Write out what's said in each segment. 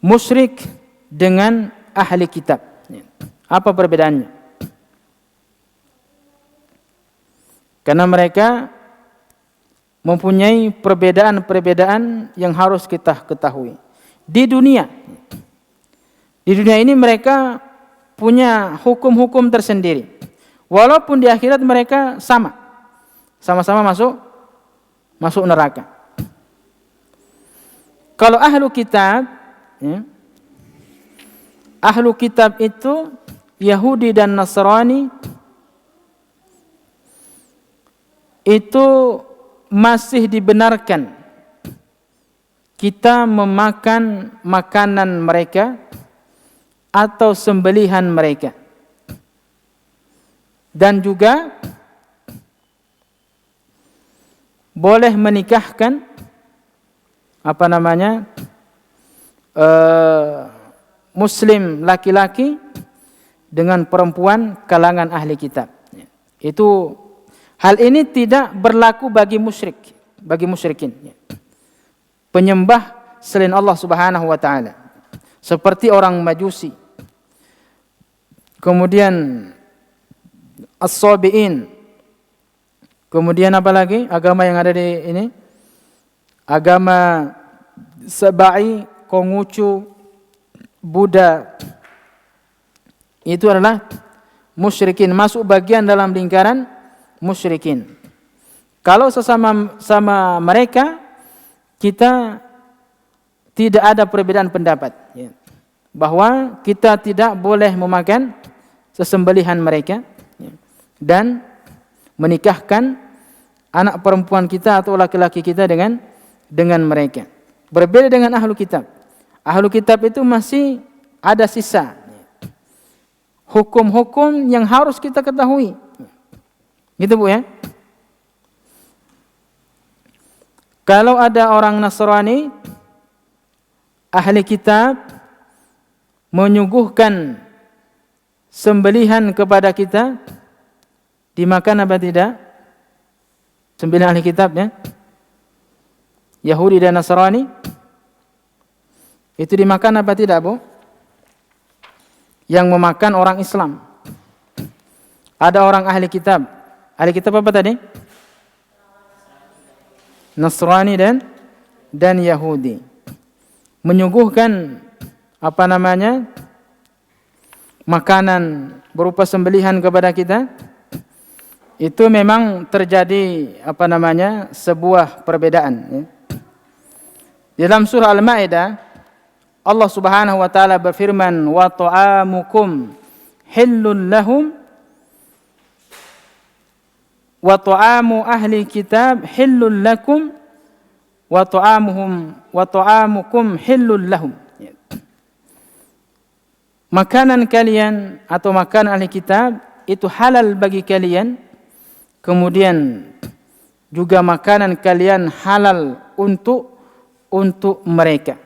musyrik dengan ahli kitab. Apa perbedaannya? Karena mereka mempunyai perbedaan-perbedaan yang harus kita ketahui. Di dunia ini mereka punya hukum-hukum tersendiri. Walaupun di akhirat mereka sama-sama masuk neraka. Kalau ahlu kitab, ahlu kitab itu Yahudi dan Nasrani itu masih dibenarkan kita memakan makanan mereka atau sembelihan mereka, dan juga boleh menikahkan muslim laki-laki dengan perempuan kalangan ahli kitab. Itu hal ini tidak berlaku bagi musyrikin, penyembah selain Allah Subhanahu wa taala, seperti orang Majusi, kemudian As-Sabi'in, kemudian apa lagi agama yang ada di ini? Agama Sabai, Konghucu, Buddha. Itu adalah musyrikin, masuk bagian dalam lingkaran musyrikin. Kalau sama mereka kita tidak ada perbedaan pendapat, bahwa kita tidak boleh memakan sesembelihan mereka dan menikahkan anak perempuan kita atau laki-laki kita dengan mereka. Berbeda dengan ahlu kitab. Ahlu kitab itu masih ada sisa hukum-hukum yang harus kita ketahui. Gitu Bu ya. Kalau ada orang Nasrani, ahli kitab, menyuguhkan sembelihan kepada kita, dimakan apa tidak? Sembelihan ahli kitab ya, Yahudi dan Nasrani, itu dimakan apa tidak Bu? Yang memakan orang Islam. Ada orang ahli kitab. Ahli kitab apa tadi? Nasrani dan Yahudi. Menyuguhkan makanan berupa sembelihan kepada kita. Itu memang terjadi sebuah perbedaan. Dalam surah Al-Maidah, Allah Subhanahu wa taala berfirman, "Wa ta'amukum hillul lahum wa ta'amu ahli kitab hillul lakum wa ta'amukum hillul lahum." Makanan kalian atau makanan ahli kitab itu halal bagi kalian, kemudian juga makanan kalian halal untuk mereka.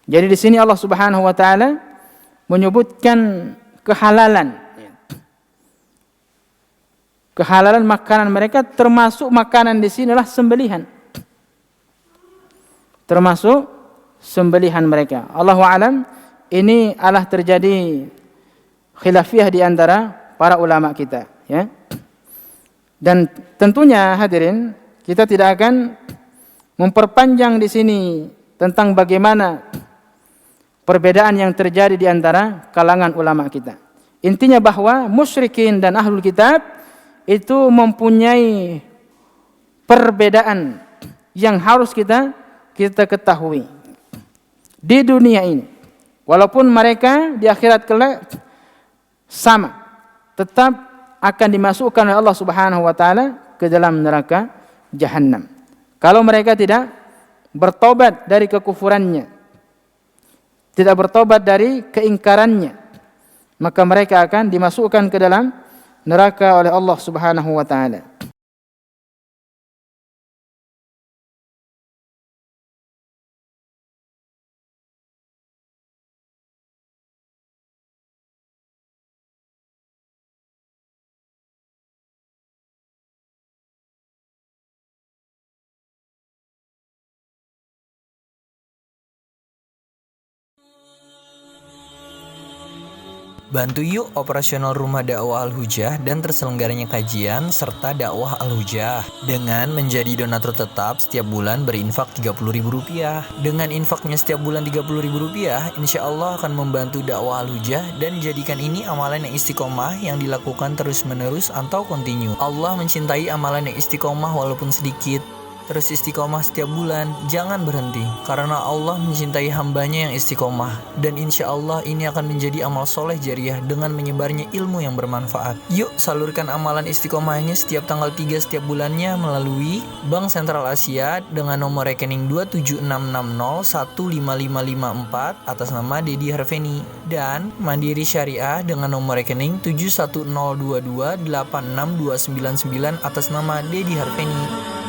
Jadi di sini Allah Subhanahu wa taala menyebutkan kehalalan makanan mereka, termasuk makanan di sini adalah sembelihan. Termasuk sembelihan mereka. Allahu a'lam, ini adalah terjadi khilafiyah di antara para ulama kita, ya. Dan tentunya hadirin, kita tidak akan memperpanjang di sini tentang bagaimana perbedaan yang terjadi di antara kalangan ulama kita. Intinya bahwa musyrikin dan ahlul kitab itu mempunyai perbedaan yang harus kita ketahui di dunia ini. Walaupun mereka di akhirat kelak sama, tetap akan dimasukkan oleh Allah Subhanahu wa taala ke dalam neraka Jahannam. Kalau mereka tidak bertobat dari kekufurannya, tidak bertobat dari keingkarannya, maka mereka akan dimasukkan ke dalam neraka oleh Allah Subhanahu wa taala. Bantu yuk operasional Rumah Dakwah Al-Hujah dan terselenggaranya kajian serta dakwah Al-Hujah dengan menjadi donatur tetap setiap bulan berinfak Rp30.000. Dengan infaknya setiap bulan Rp30.000, insya Allah akan membantu dakwah Al-Hujah dan jadikan ini amalan yang istiqomah yang dilakukan terus-menerus atau kontinu. Allah mencintai amalan yang istiqomah walaupun sedikit. Terus istiqomah setiap bulan, jangan berhenti, karena Allah mencintai hambanya yang istiqomah. Dan insya Allah ini akan menjadi amal soleh jariah dengan menyebarnya ilmu yang bermanfaat. Yuk salurkan amalan istiqomahnya setiap tanggal 3 setiap bulannya melalui Bank Sentral Asia dengan nomor rekening 27660155554 atas nama Dedi Harveni, dan Mandiri Syariah dengan nomor rekening 71022862999 atas nama Dedi Harveni.